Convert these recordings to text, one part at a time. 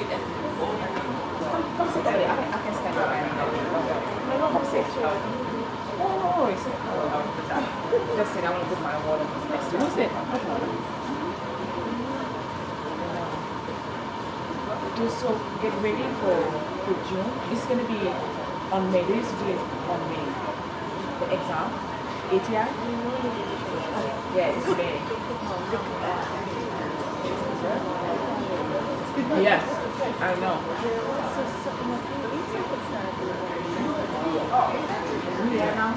can stand around. Come sit. Oh, it's just sit. I want to put my water next to you. Sit. So get ready for June. It's going to be on May. This is on May. The exam. ATI? Yeah, it's May. Yes, I know. Yeah, now.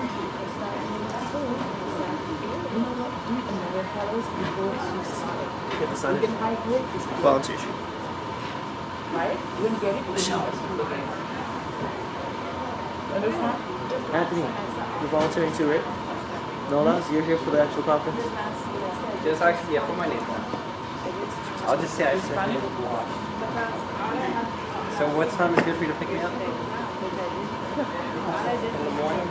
Get the sign. Volunteer sheet. Right? You wouldn't get it. Understand? Anthony, you're volunteering too, right? Nola, so you're here for the actual conference? Just actually, yeah, put my name down. I'll just say I said it. So what time is good for you to pick me up? In the morning?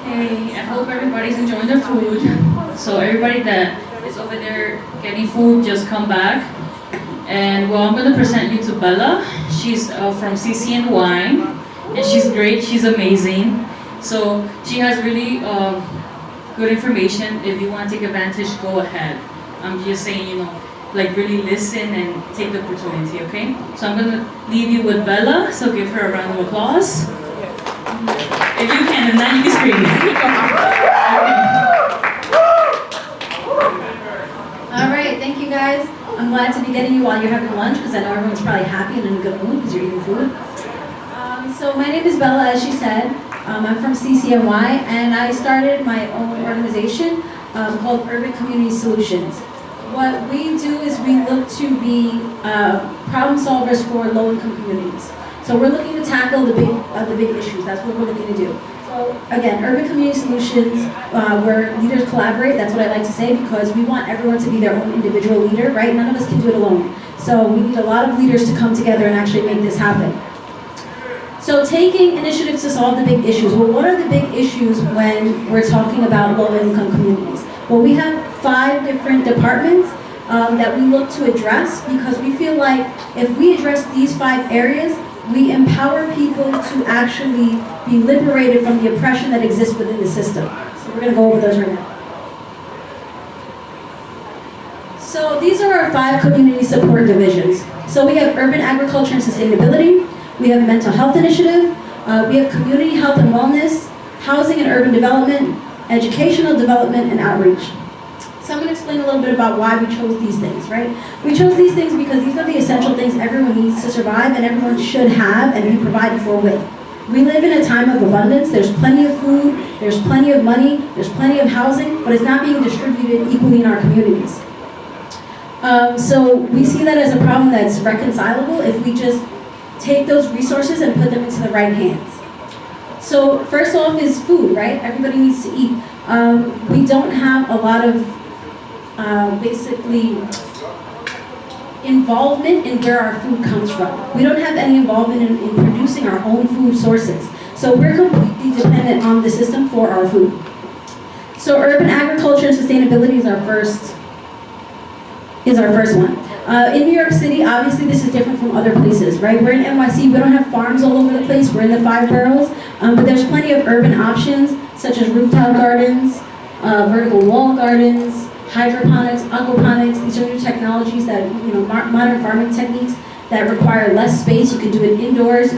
Hey, I hope everybody's enjoying their food. So everybody that is over there getting food, just come back. And well, I'm going to present you to Bella. She's from CCNY, and she's great. She's amazing. So she has really good information. If you want to take advantage, go ahead. I'm just saying, like really listen and take the opportunity, okay? So I'm going to leave you with Bella. So give her a round of applause. If you can, and now you can scream. All right, thank you guys. I'm glad to be getting you while you're having lunch because I know everyone's probably happy and in a good mood because you're eating food. So my name is Bella, as she said. I'm from CCNY, and I started my own organization called Urban Community Solutions. What we do is we look to be problem solvers for low-income communities. So we're looking to tackle the big issues. That's what we're looking to do. So again, Urban Community Solutions, where leaders collaborate. That's what I like to say because we want everyone to be their own individual leader, right? None of us can do it alone. So we need a lot of leaders to come together and actually make this happen. So taking initiatives to solve the big issues. Well, what are the big issues when we're talking about low-income communities? Well, we have 5 different departments that we look to address because we feel like if we address these 5 areas, we empower people to actually be liberated from the oppression that exists within the system. So we're going to go over those right now. So these are our 5 community support divisions. So we have urban agriculture and sustainability, we have mental health initiative, we have community health and wellness, housing and urban development, educational development, and outreach. So I'm going to explain a little bit about why we chose these things, right? We chose these things because these are the essential things everyone needs to survive and everyone should have and be provided for with. We live in a time of abundance. There's plenty of food, there's plenty of money, there's plenty of housing, but it's not being distributed equally in our communities. So we see that as a problem that's reconcilable if we just take those resources and put them into the right hands. So first off is food, right? Everybody needs to eat. We don't have a lot of basically involvement in where our food comes from. We don't have any involvement in producing our own food sources. So we're completely dependent on the system for our food. So urban agriculture and sustainability is our first one. In New York City, obviously this is different from other places, right? We're in NYC, we don't have farms all over the place, we're in the 5 boroughs, but there's plenty of urban options, such as rooftop gardens, vertical wall gardens, hydroponics, aquaponics. These are new technologies that, modern farming techniques that require less space. You can do it indoors,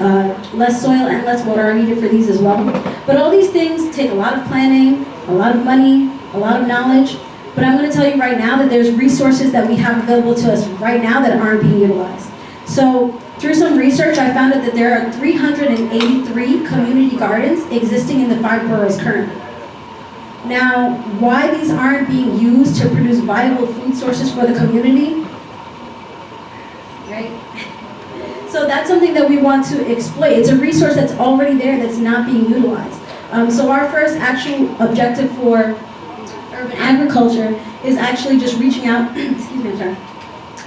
less soil and less water are needed for these as well. But all these things take a lot of planning, a lot of money, a lot of knowledge. But I'm going to tell you right now that there's resources that we have available to us right now that aren't being utilized. So through some research, I found out that there are 383 community gardens existing in the 5 boroughs currently. Now, why these aren't being used to produce viable food sources for the community, right? So that's something that we want to exploit. It's a resource that's already there that's not being utilized. So our first actual objective for urban agriculture is actually just reaching out,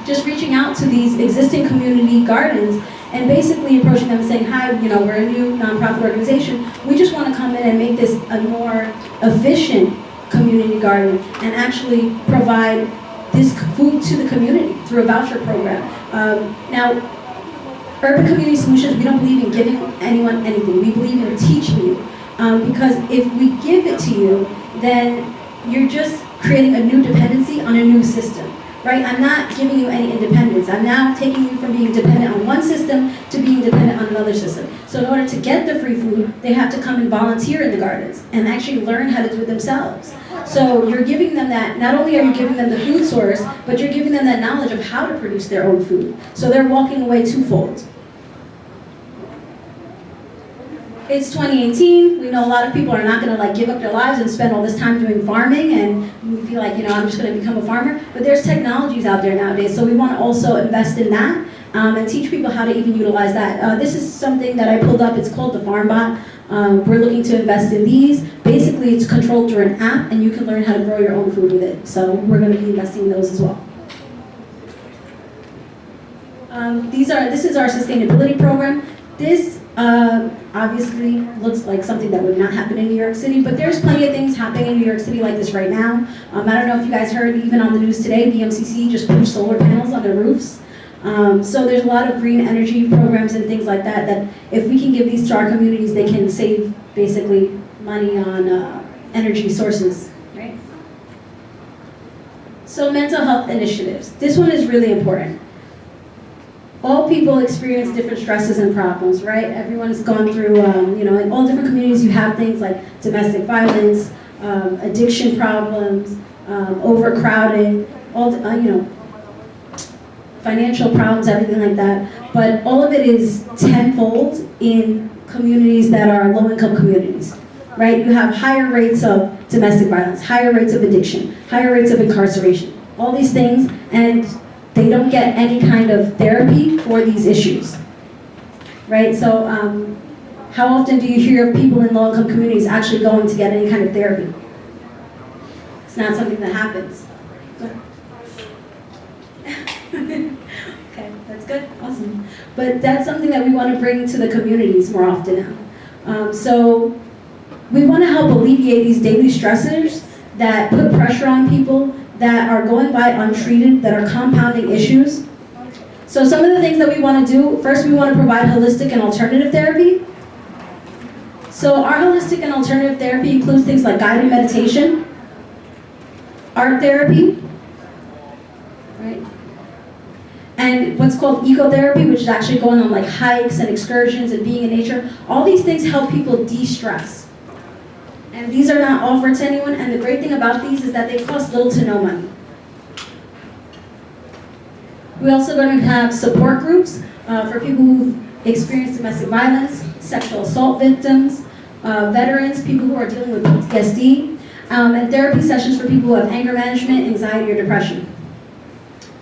just reaching out to these existing community gardens and basically approaching them and saying, hi, we're a new nonprofit organization. We just want to come in and make this a more efficient community garden and actually provide this food to the community through a voucher program. Now, Urban Community Solutions, we don't believe in giving anyone anything. We believe in teaching you. Because if we give it to you, then you're just creating a new dependency on a new system, right? I'm not giving you any independence. I'm now taking you from being dependent on one system to being dependent on another system. So in order to get the free food, they have to come and volunteer in the gardens and actually learn how to do it themselves. So you're giving them that, not only are you giving them the food source, but you're giving them that knowledge of how to produce their own food. So they're walking away twofold. It's 2018. We know a lot of people are not going to like give up their lives and spend all this time doing farming and we feel like, I'm just going to become a farmer. But there's technologies out there nowadays, so we want to also invest in that and teach people how to even utilize that. This is something that I pulled up. It's called the FarmBot. We're looking to invest in these. Basically, it's controlled through an app, and you can learn how to grow your own food with it. So we're going to be investing in those as well. This is our sustainability program. This obviously looks like something that would not happen in New York City, but there's plenty of things happening in New York City like this right now. I don't know if you guys heard, even on the news today, BMCC just put solar panels on their roofs. So there's a lot of green energy programs and things like that, that if we can give these to our communities, they can save basically money on energy sources, right? So mental health initiatives. This one is really important. All people experience different stresses and problems, right? Everyone's gone through, in all different communities you have things like domestic violence, addiction problems, overcrowding, financial problems, everything like that. But all of it is tenfold in communities that are low-income communities, right? You have higher rates of domestic violence, higher rates of addiction, higher rates of incarceration, all these things, and they don't get any kind of therapy for these issues, right? So how often do you hear of people in low-income communities actually going to get any kind of therapy? It's not something that happens. Okay, that's good, awesome. But that's something that we want to bring to the communities more often now. So we want to help alleviate these daily stressors that put pressure on people, that are going by untreated, that are compounding issues. So some of the things that we want to do, first we want to provide holistic and alternative therapy. So our holistic and alternative therapy includes things like guided meditation, art therapy, right? And what's called ecotherapy, which is actually going on like hikes and excursions and being in nature. All these things help people de-stress. And these are not offered to anyone, and the great thing about these is that they cost little to no money. We're also going to have support groups for people who've experienced domestic violence, sexual assault victims, veterans, people who are dealing with PTSD, and therapy sessions for people who have anger management, anxiety, or depression,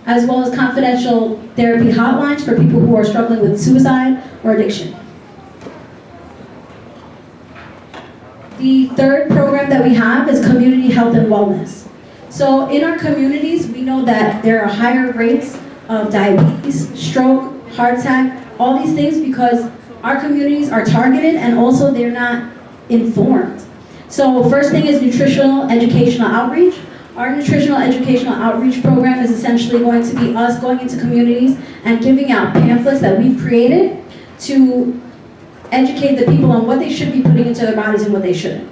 as well as confidential therapy hotlines for people who are struggling with suicide or addiction. The third program that we have is community health and wellness. So in our communities, we know that there are higher rates of diabetes, stroke, heart attack, all these things because our communities are targeted and also they're not informed. So first thing is nutritional educational outreach. Our nutritional educational outreach program is essentially going to be us going into communities and giving out pamphlets that we've created to educate the people on what they should be putting into their bodies and what they shouldn't.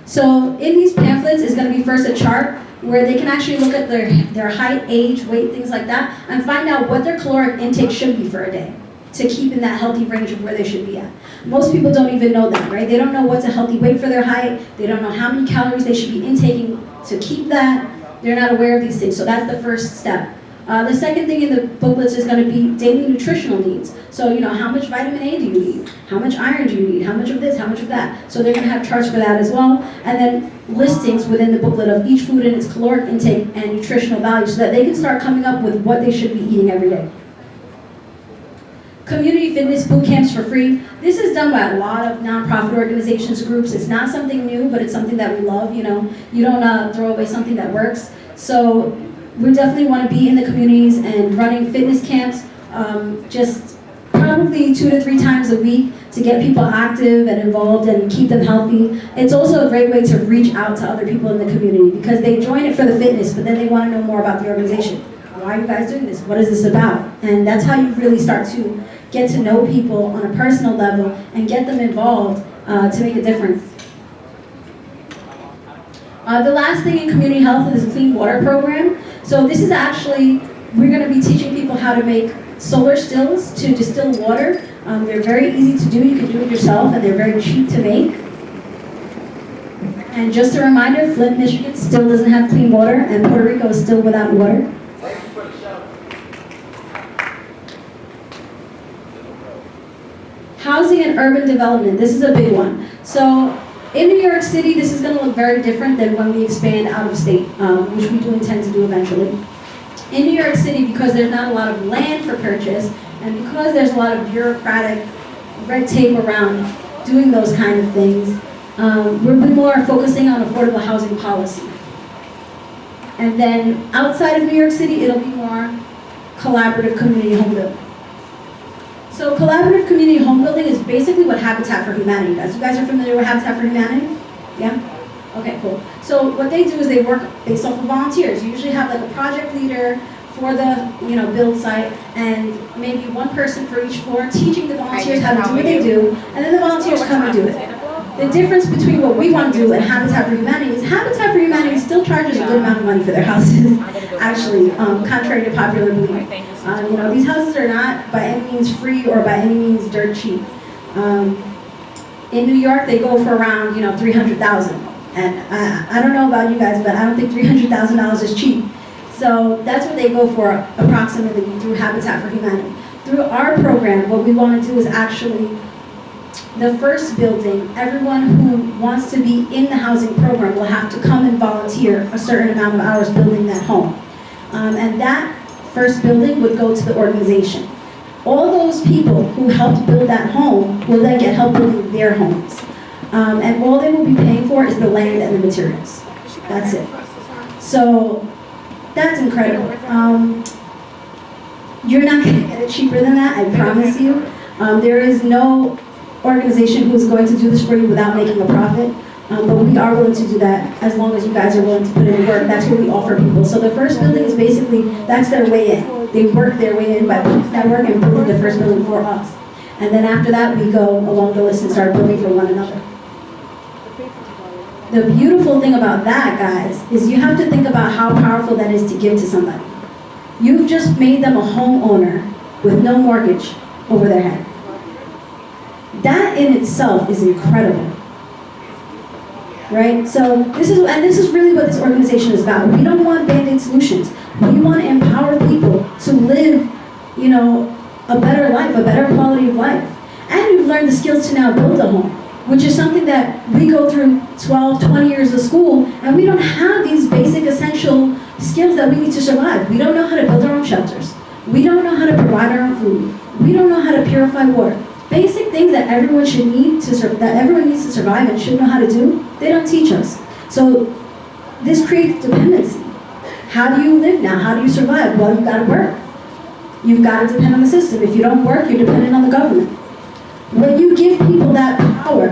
So in these pamphlets is going to be first a chart where they can actually look at their height, age, weight, things like that, and find out what their caloric intake should be for a day to keep in that healthy range of where they should be at. Most people don't even know that, right? They don't know what's a healthy weight for their height. They don't know how many calories they should be intaking to keep that. They're not aware of these things, so that's the first step. The second thing in the booklets is going to be daily nutritional needs. So, how much vitamin A do you need? How much iron do you need? How much of this? How much of that? So they're going to have charts for that as well. And then listings within the booklet of each food and its caloric intake and nutritional value so that they can start coming up with what they should be eating every day. Community fitness boot camps for free. This is done by a lot of nonprofit organizations, groups. It's not something new, but it's something that we love. You don't throw away something that works. So we definitely want to be in the communities and running fitness camps just probably 2 to 3 times a week to get people active and involved and keep them healthy. It's also a great way to reach out to other people in the community because they join it for the fitness, but then they want to know more about the organization. Why are you guys doing this? What is this about? And that's how you really start to get to know people on a personal level and get them involved to make a difference. The last thing in community health is a clean water program. So this is actually, we're going to be teaching people how to make solar stills to distill water. They're very easy to do, you can do it yourself, and they're very cheap to make. And just a reminder, Flint, Michigan still doesn't have clean water, and Puerto Rico is still without water. Housing and urban development, this is a big one. So in New York City, this is going to look very different than when we expand out of state, which we do intend to do eventually. In New York City, because there's not a lot of land for purchase, and because there's a lot of bureaucratic red tape around doing those kind of things, we'll be more focusing on affordable housing policy. And then outside of New York City, it'll be more collaborative community home building. So collaborative community home building is basically what Habitat for Humanity does. You guys are familiar with Habitat for Humanity? Yeah? Okay, cool. So what they do is they work based off of volunteers. You usually have like a project leader for the build site and maybe one person for each floor teaching the volunteers how to do what they do, and then the volunteers come and do it. The difference between what we want to do and Habitat for Humanity is Habitat for Humanity still charges a good amount of money for their houses, actually, contrary to popular belief. These houses are not by any means free or by any means dirt cheap. In New York, they go for around $300,000, and I don't know about you guys, but I don't think $300,000 is cheap. So that's what they go for approximately through Habitat for Humanity. Through our program, what we want to do is actually the first building, everyone who wants to be in the housing program will have to come and volunteer a certain amount of hours building that home. And that first building would go to the organization. All those people who helped build that home will then get help building their homes. And all they will be paying for is the land and the materials. That's it. So that's incredible. You're not going to get it cheaper than that, I promise you. There is no organization who is going to do this for you without making a profit. But we are willing to do that as long as you guys are willing to put in the work. That's what we offer people. So the first building is basically, that's their way in. They work their way in by putting that work and building the first building for us. And then after that, we go along the list and start building for one another. The beautiful thing about that, guys, is you have to think about how powerful that is to give to somebody. You've just made them a homeowner with no mortgage over their head. That in itself is incredible. Right? So this is really what this organization is about. We don't want band-aid solutions. We want to empower people to live, a better life, a better quality of life. And you've learned the skills to now build a home, which is something that we go through 12, 20 years of school, and we don't have these basic essential skills that we need to survive. We don't know how to build our own shelters. We don't know how to provide our own food. We don't know how to purify water. Basic things that everyone should need that everyone needs to survive and should know how to do, they don't teach us. So this creates dependency. How do you live now? How do you survive? Well, you've got to work. You've got to depend on the system. If you don't work, you're dependent on the government. When you give people that power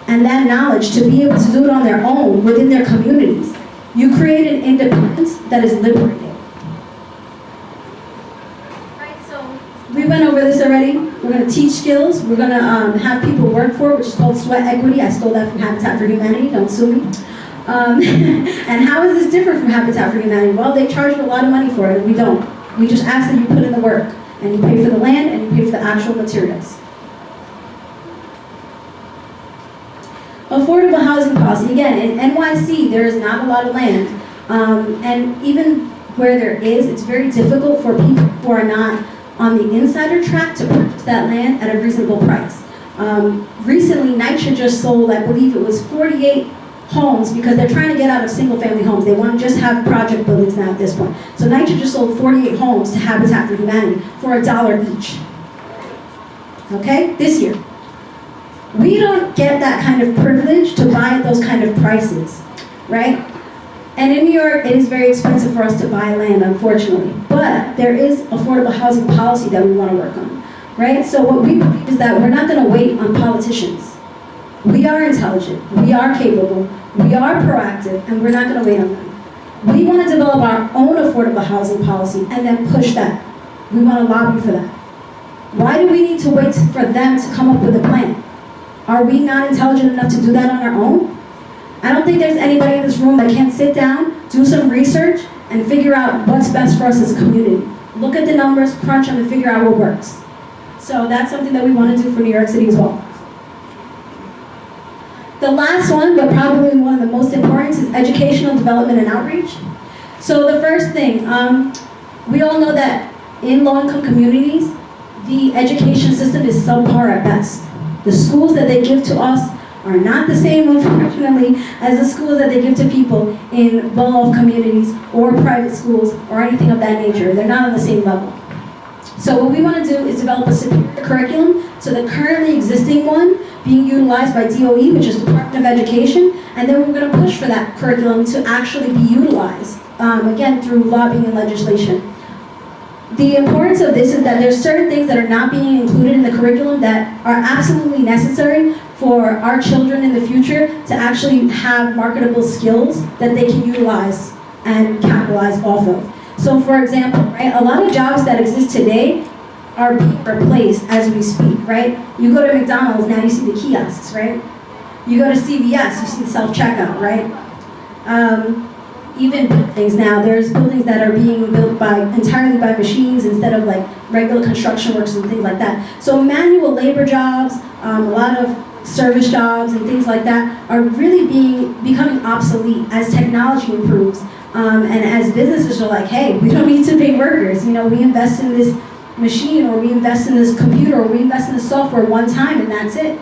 and that knowledge to be able to do it on their own within their communities, you create an independence that is liberating. We went over this already. We're going to teach skills. We're going to have people work for it, which is called sweat equity. I stole that from Habitat for Humanity. Don't sue me. And how is this different from Habitat for Humanity? Well, they charge a lot of money for it, and we don't. We just ask that you put in the work, and you pay for the land, and you pay for the actual materials. Affordable housing policy. Again, in NYC, there is not a lot of land. And even where there is, it's very difficult for people who are not on the insider track to purchase that land at a reasonable price. Recently, NYCHA just sold, I believe it was 48 homes because they're trying to get out of single-family homes. They want to just have project buildings now at this point. So NYCHA just sold 48 homes to Habitat for Humanity for $1 each. Okay, this year. We don't get that kind of privilege to buy at those kind of prices, right? And in New York, it is very expensive for us to buy land, unfortunately. But there is affordable housing policy that we want to work on. right? So what we believe is that we're not going to wait on politicians. We are intelligent, we are capable, we are proactive, and we're not going to wait on them. We want to develop our own affordable housing policy and then push that. We want to lobby for that. Why do we need to wait for them to come up with a plan? Are we not intelligent enough to do that on our own? I don't think there's anybody in this room that can't sit down, do some research, and figure out what's best for us as a community. Look at the numbers, crunch them, and figure out what works. So that's something that we want to do for New York City as well. The last one, but probably one of the most important, is educational development and outreach. So the first thing, we all know that in low-income communities, the education system is subpar at best. The schools that they give to us are not the same, unfortunately, as the schools that they give to people in well-off communities or private schools or anything of that nature. They're not on the same level. So what we want to do is develop a superior curriculum to the currently existing one being utilized by DOE, which is Department of Education, and then we're going to push for that curriculum to actually be utilized, again, through lobbying and legislation. The importance of this is that there's certain things that are not being included in the curriculum that are absolutely necessary for our children in the future to actually have marketable skills that they can utilize and capitalize off of. So for example, right, a lot of jobs that exist today are being replaced as we speak, right? You go to McDonald's, now you see the kiosks, right? You go to CVS, you see the self-checkout, right? Even buildings now, there's buildings that are being built entirely by machines instead of like regular construction workers and things like that. So manual labor jobs, a lot of service jobs and things like that are really becoming obsolete as technology improves. And as businesses are like, hey, we don't need to pay workers. You know, we invest in this machine, or we invest in this computer, or we invest in this software one time, and that's it.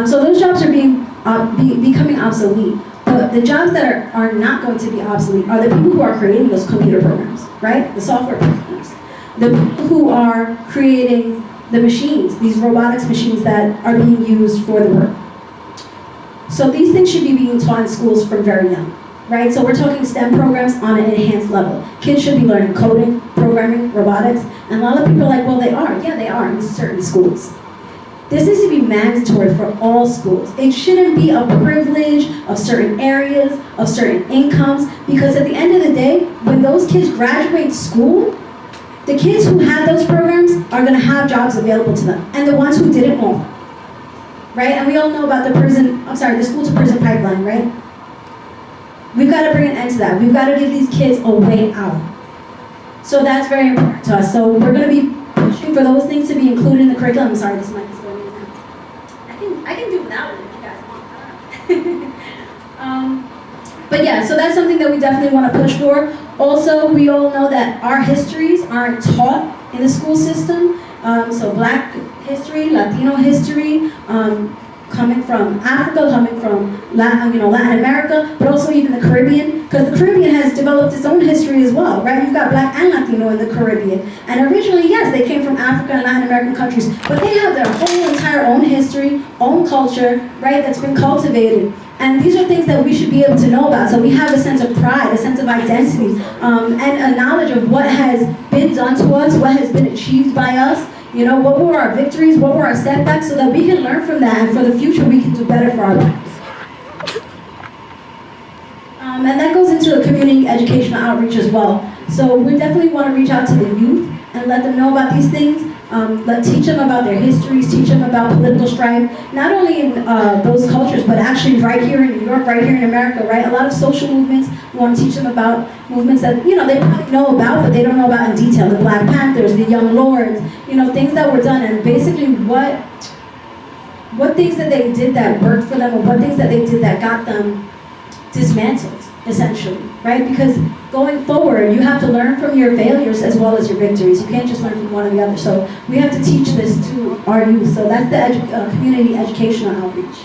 So those jobs are becoming obsolete. But the jobs that are not going to be obsolete are the people who are creating those computer programs, right? The software programs. The people who are creating the machines, these robotics machines that are being used for the work. So these things should be being taught in schools from very young, right? So we're talking STEM programs on an enhanced level. Kids should be learning coding, programming, robotics, and a lot of people are like, well, they are. Yeah, they are in certain schools. This needs to be mandatory for all schools. It shouldn't be a privilege of certain areas, of certain incomes, because at the end of the day, when those kids graduate school, the kids who had those programs are going to have jobs available to them, and the ones who didn't won't. Right? And we all know about the school to prison pipeline, right? We've got to bring an end to that. We've got to give these kids a way out. So that's very important to us. So we're going to be pushing for those things to be included in the curriculum. I'm sorry, this mic is going in now. I can do without it if you guys want. But yeah, so that's something that we definitely want to push for. Also, we all know that our histories aren't taught in the school system. So Black history, Latino history, coming from Africa, coming from Latin America, but also even the Caribbean, because the Caribbean has developed its own history as well, right? You've got Black and Latino in the Caribbean. And originally, yes, they came from Africa and Latin American countries, but they have their whole entire own history, own culture, right, that's been cultivated. And these are things that we should be able to know about, so we have a sense of pride, a sense of identity, and a knowledge of what has been done to us, what has been achieved by us. You know, what were our victories, what were our setbacks, so that we can learn from that, and for the future we can do better for our lives. And that goes into a community educational outreach as well. So we definitely want to reach out to the youth and let them know about these things, teach them about their histories, teach them about political strife, not only in those cultures, but actually right here in New York, right here in America, right? A lot of social movements, we want to teach them about movements that, you know, they probably know about, but they don't know about in detail. The Black Panthers, the Young Lords, you know, things that were done, and basically what things that they did that worked for them, or what things that they did that got them dismantled, essentially, right? Because going forward, you have to learn from your failures as well as your victories. You can't just learn from one or the other. So we have to teach this to our youth. So that's the community educational outreach.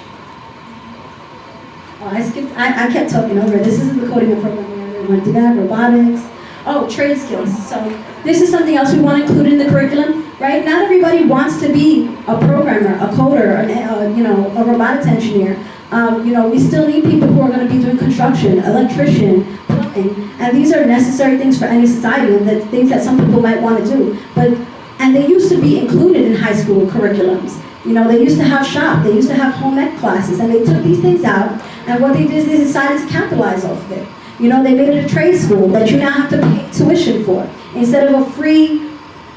Oh, I kept talking over. This isn't the coding and programming. We went through that, robotics. Oh, trade skills. So this is something else we want to include in the curriculum, right? Not everybody wants to be a programmer, a coder, a robotics engineer. We still need people who are going to be doing construction, electrician, plumbing, and these are necessary things for any society, and the things that some people might want to do. But And they used to be included in high school curriculums. You know, they used to have shop, they used to have home ec classes, and they took these things out, and what they did is they decided to capitalize off of it. You know, they made it a trade school that you now have to pay tuition for, instead of a free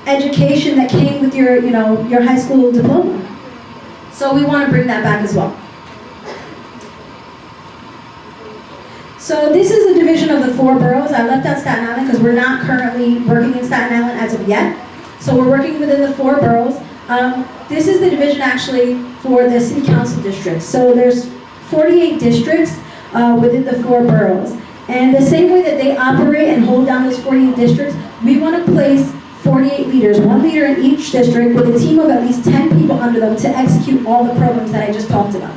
education that came with your, you know, your high school diploma. So we want to bring that back as well. So this is a division of the 4 boroughs. I left out Staten Island because we're not currently working in Staten Island as of yet. So we're working within the 4 boroughs. This is the division actually for the city council districts. So there's 48 districts within the 4 boroughs. And the same way that they operate and hold down those 48 districts, we want to place 48 leaders, 1 leader in each district with a team of at least 10 people under them to execute all the programs that I just talked about.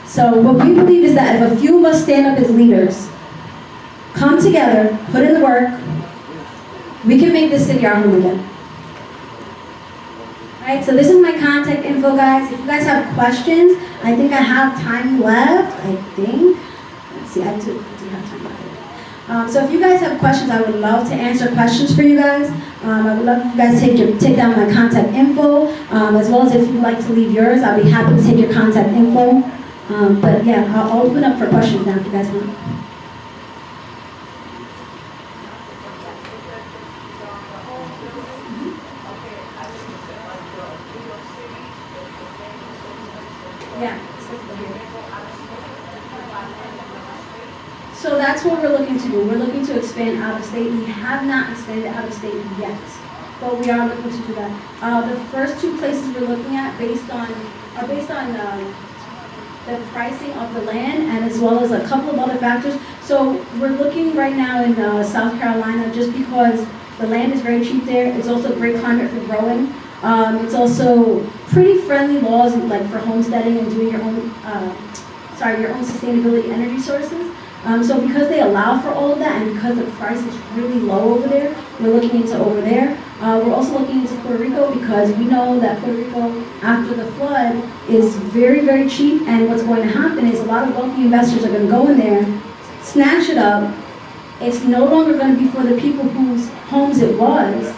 So what we believe is that if a few of us stand up as leaders, come together, put in the work, we can make this city our home again. Alright, so this is my contact info, guys. If you guys have questions, I think I have time left, I think. Let's see, I do have time left. So if you guys have questions, I would love to answer questions for you guys. I would love you guys to take down my contact info, as well as if you'd like to leave yours, I'll be happy to take your contact info. But yeah, I'll open up for questions now if you guys want. Yeah. So that's what we're looking to do. We're looking to expand out of state. We have not expanded out of state yet, but we are looking to do that. The first 2 places we're looking at are based on the pricing of the land, and as well as a couple of other factors. So we're looking right now in South Carolina just because the land is very cheap there. It's also a great climate for growing. It's also pretty friendly laws like for homesteading and doing your own, your own sustainability energy sources. So because they allow for all of that, and because the price is really low over there, we're looking into over there. We're also looking into Puerto Rico because we know that Puerto Rico, after the flood, is very, very cheap. And what's going to happen is a lot of wealthy investors are going to go in there, snatch it up. It's no longer going to be for the people whose homes it was.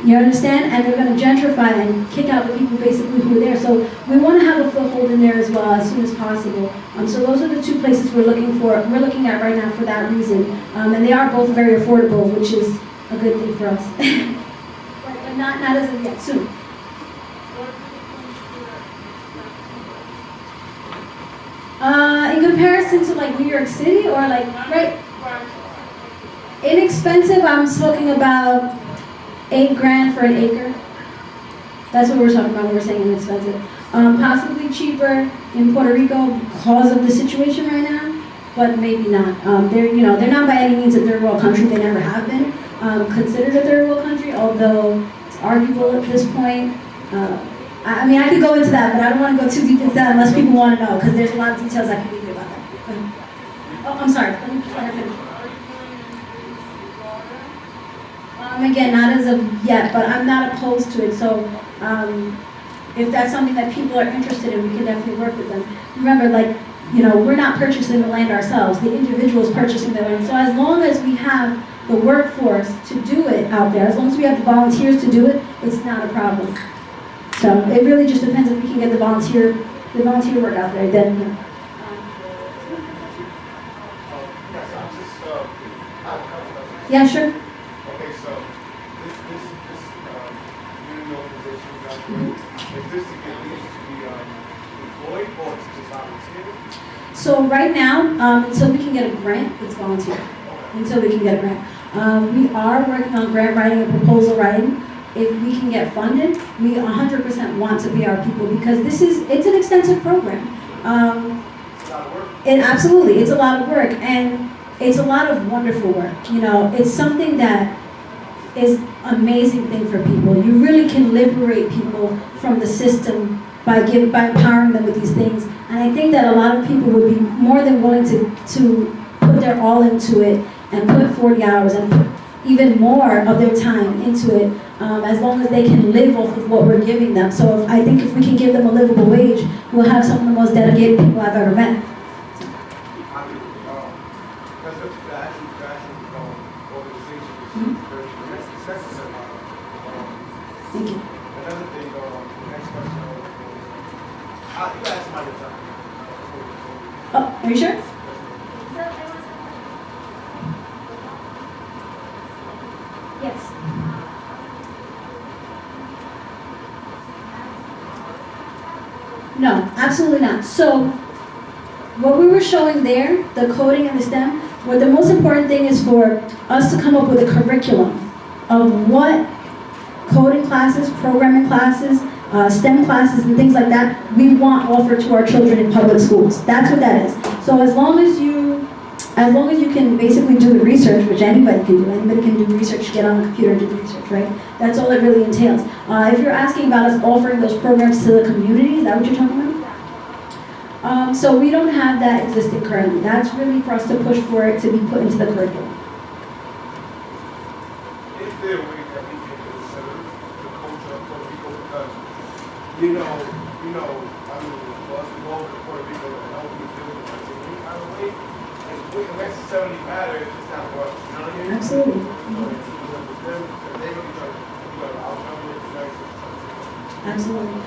You understand? And they're going to gentrify and kick out the people basically who are there. So we want to have a foothold in there as well as soon as possible. So those are the 2 places we're looking for. We're looking at right now for that reason. And they are both very affordable, which is a good thing for us. But not as of yet, soon. In comparison to like New York City or like, right? Inexpensive, I'm talking about $8 grand for an acre. That's what we're talking about when we're saying inexpensive. Possibly cheaper in Puerto Rico because of the situation right now, but maybe not. They're not by any means a third world country. They never have been considered a third world country, although it's arguable at this point. I mean, I could go into that, but I don't want to go too deep into that unless people want to know, because there's a lot of details I can give you about that. Oh, I'm sorry. Let me finish. Again, not as of yet, but I'm not opposed to it. So if that's something that people are interested in, we can definitely work with them. Remember, we're not purchasing the land ourselves. The individual is purchasing the land. So as long as we have the workforce to do it out there, as long as we have the volunteers to do it, it's not a problem. So it really just depends if we can get the volunteer work out there. Then. Yeah, sure. Okay, so this union organization, is this to get leaders to be employed or is it just volunteer? So right now, until we can get a grant, it's volunteer. Until we can get a grant. We are working on grant writing and proposal writing. If we can get funded, we 100% want to be our people because it's an extensive program. It's a lot of work. Absolutely, it's a lot of work. And it's a lot of wonderful work. It's something that is an amazing thing for people. You really can liberate people from the system by empowering them with these things. And I think that a lot of people would be more than willing to put their all into it and put 40 hours and put even more of their time into it, as long as they can live off of what we're giving them. So I think if we can give them a livable wage, we'll have some of the most dedicated people I've ever met. Because the actual organization is very That's just Thank you. another thing, next question. You asked my time. Oh, are you sure? Yes. No, absolutely not. So, what we were showing there, the coding and the STEM, what the most important thing is for us to come up with a curriculum of what coding classes, programming classes, STEM classes, and things like that we want offered to our children in public schools. That's what that is. So as long as you can basically do the research, which anybody can do research, get on a computer and do the research, right? That's all it really entails. If you're asking about us offering those programs to the community, is that what you're talking about? So we don't have that existing currently. That's really for us to push for it to be put into the curriculum. Is there a way that we can consider the culture of Puerto Rico? Because, I mean, for us to go to Puerto Rico and help you build it in any kind of way, it wouldn't necessarily matter if it's not for us. You know what I mean? Absolutely. So it's with them, if they're going to be trying to outnumber it, it's nice. Absolutely.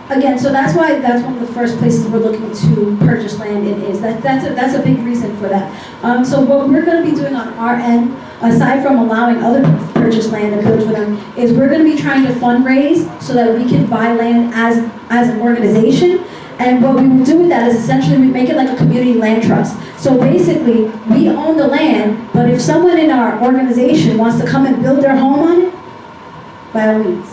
Again, so that's why that's one of the first places we're looking to purchase land in is. That's a big reason for that. So what we're going to be doing on our end, aside from allowing other people to purchase land and build for them, is we're going to be trying to fundraise so that we can buy land as an organization. And what we will do with that is essentially we make it like a community land trust. So basically, we own the land, but if someone in our organization wants to come and build their home on it, by all means.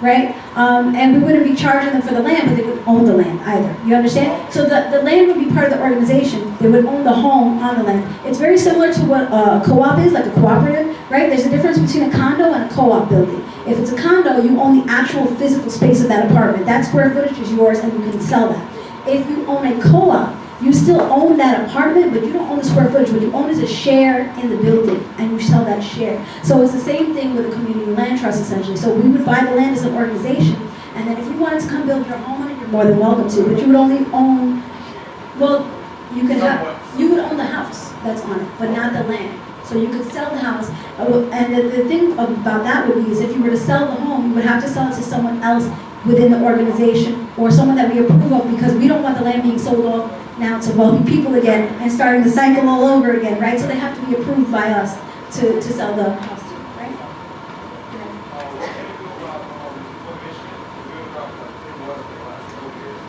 Right? And we wouldn't be charging them for the land, but they would own the land either. You understand? So the land would be part of the organization. They would own the home on the land. It's very similar to what a co-op is, like a cooperative, right? There's a difference between a condo and a co-op building. If it's a condo, you own the actual physical space of that apartment. That square footage is yours and you can sell that. If you own a co-op, you still own that apartment, but you don't own the square footage. What you own is a share in the building, and you sell that share. So it's the same thing with a community land trust, essentially. So we would buy the land as an organization, and then if you wanted to come build your home on it, you're more than welcome to. But you would only own, well, you would own the house that's on it, but not the land. So you could sell the house, and the thing about that would be is if you were to sell the home, you would have to sell it to someone else within the organization or someone that we approve of, because we don't want the land being sold off now to wealthy people again and starting the cycle all over again, right? So they have to be approved by us to sell the house to, right?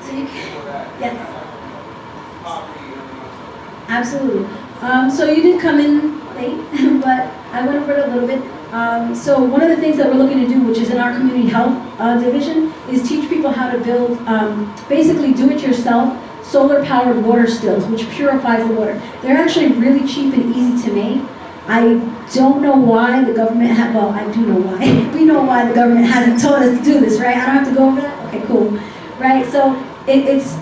So you can, yes. Absolutely. So you did come in late, but I went over it a little bit. So one of the things that we're looking to do, which is in our community health division, is teach people how to build, basically do-it-yourself solar-powered water stills, which purifies the water. They're actually really cheap and easy to make. I don't know why the government well, I do know why. We know why the government hasn't told us to do this, right? I don't have to go over that? Okay, cool. Right, so it's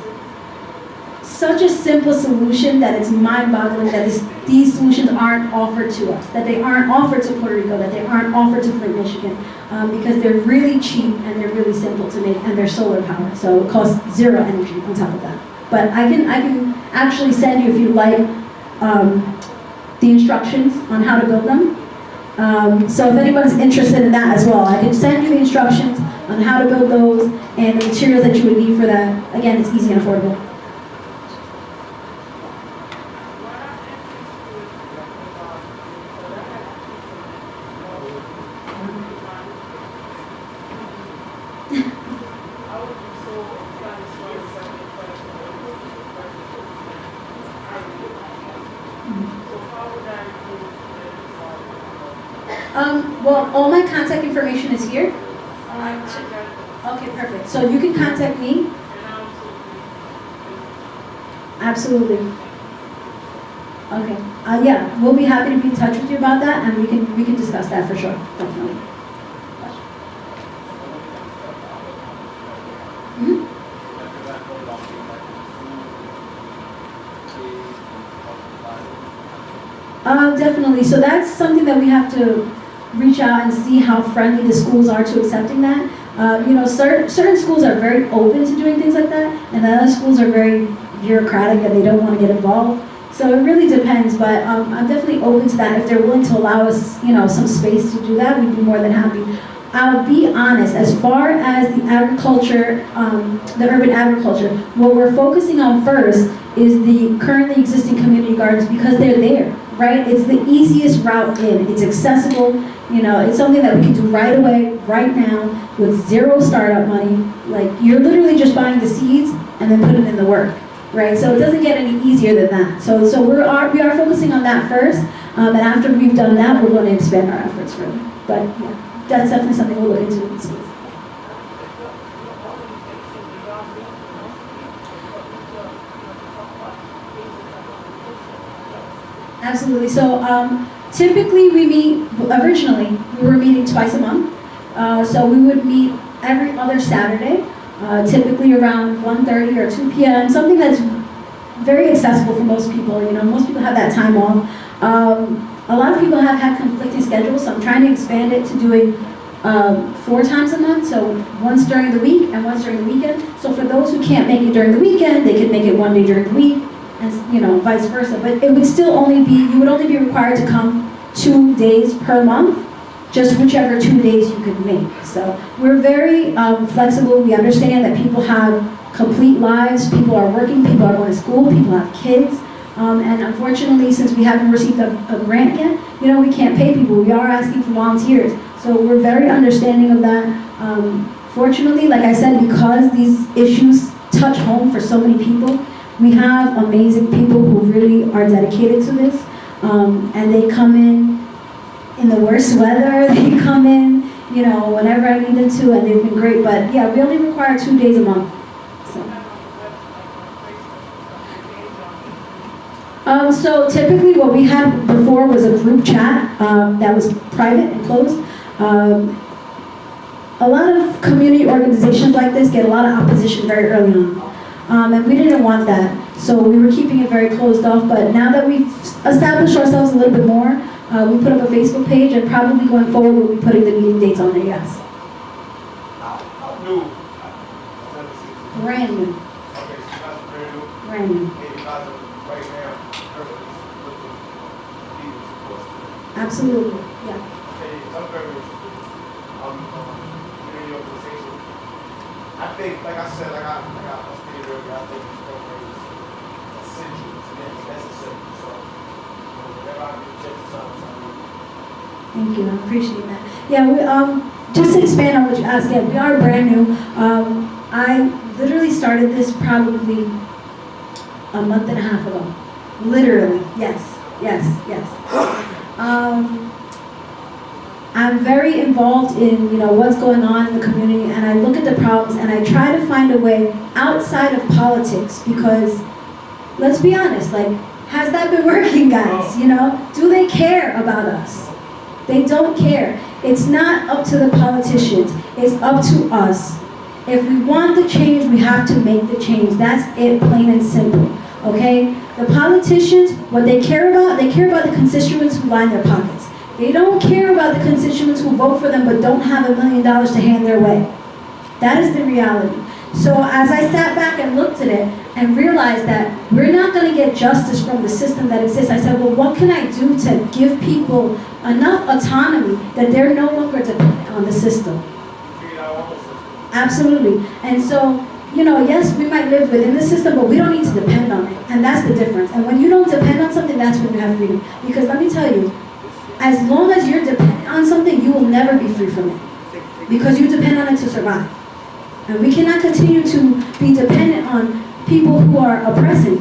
such a simple solution that it's mind-boggling that these solutions aren't offered to us, that they aren't offered to Puerto Rico, that they aren't offered to Flint, Michigan, because they're really cheap and they're really simple to make, and they're solar-powered, so it costs zero energy on top of that. But I can actually send you, if you like, the instructions on how to build them. So if anyone's interested in that as well, I can send you the instructions on how to build those and the materials that you would need for that. Again, it's easy and affordable. Well, all my contact information is here. Okay, perfect. So you can contact me. Absolutely. Okay. Yeah, we'll be happy to be in touch with you about that, and we can discuss that for sure. Definitely. Definitely. So that's something that we have to reach out and see how friendly the schools are to accepting that. Certain schools are very open to doing things like that, and other schools are very bureaucratic and they don't want to get involved. So it really depends, but I'm definitely open to that. If they're willing to allow us, some space to do that, we'd be more than happy. I'll be honest, as far as the agriculture, the urban agriculture, what we're focusing on first is the currently existing community gardens because they're there, right? It's the easiest route in. It's accessible. It's something that we can do right away, right now, with zero startup money. Like, you're literally just buying the seeds and then putting in the work, right? So it doesn't get any easier than that. So we are focusing on that first, and after we've done that, we're going to expand our efforts further. But yeah. That's definitely something we'll look into. Absolutely. So typically we meet, originally we were meeting twice a month. So we would meet every other Saturday, typically around 1:30 or 2 p.m., something that's very accessible for most people. Most people have that time off. A lot of people have had conflicting schedules, so I'm trying to expand it to doing 4 times a month, so once during the week and once during the weekend. So for those who can't make it during the weekend, they could make it one day during the week, and vice versa. But it would still you would only be required to come 2 days per month, just whichever 2 days you could make. So we're very flexible. We understand that people have complete lives, people are working, people are going to school, people have kids. And unfortunately, since we haven't received a grant yet, we can't pay people. We are asking for volunteers. So we're very understanding of that. Fortunately, like I said, because these issues touch home for so many people, we have amazing people who really are dedicated to this. And they come in the worst weather. They come in, whenever I need them to, and they've been great. But yeah, we only require 2 days a month. So typically what we had before was a group chat that was private and closed. A lot of community organizations like this get a lot of opposition very early on. And we didn't want that. So we were keeping it very closed off. But now that we've established ourselves a little bit more, we put up a Facebook page, and probably going forward we'll be putting the meeting dates on there, yes. How new? Brand new. Okay, so that's brand new. Brand new. Okay, because of right now, everybody's looking for people to support. Absolutely, yeah. Okay, I'm very interested. In your organization. I think, like I said, like I stated earlier, I think this program is essential. It's necessary. So, whenever I can check this out, Thank you, I appreciate that. Yeah, we, just to expand on what you asked, yeah, we are brand new. I literally started this probably a month and a half ago. Literally, yes. I'm very involved in, what's going on in the community, and I look at the problems and I try to find a way outside of politics, because let's be honest, has that been working, guys? Do they care about us? They don't care. It's not up to the politicians, it's up to us. If we want the change, we have to make the change. That's it, plain and simple, okay? The politicians, what they care about the constituents who line their pockets. They don't care about the constituents who vote for them but don't have $1 million to hand their way. That is the reality. So as I sat back and looked at it and realized that we're not going to get justice from the system that exists, I said, well, what can I do to give people enough autonomy that they're no longer dependent on the system? Absolutely. And so, yes, we might live within the system, but we don't need to depend on it. And that's the difference. And when you don't depend on something, that's when you have freedom. Because let me tell you, as long as you're dependent on something, you will never be free from it. Because you depend on it to survive. And we cannot continue to be dependent on people who are oppressing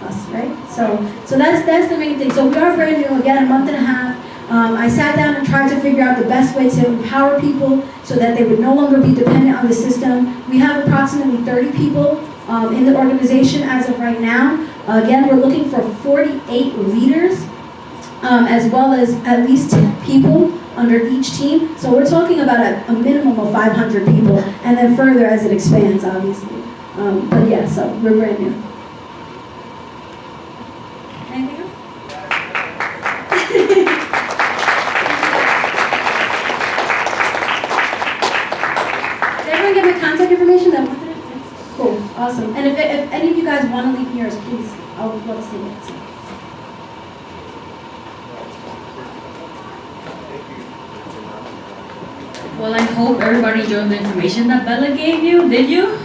us, right? So that's the main thing. So we are brand new, again, a month and a half. I sat down and tried to figure out the best way to empower people so that they would no longer be dependent on the system. We have approximately 30 people in the organization as of right now. Again, we're looking for 48 leaders, as well as at least 10 people under each team. So we're talking about a minimum of 500 people, and then further as it expands, obviously. But yeah, so we're brand new. Anything else? Did everyone get my contact information? Cool, awesome. And if any of you guys want to leave yours, please, always love to see it. So. Well, I hope everybody enjoyed the information that Bella gave you. Did you?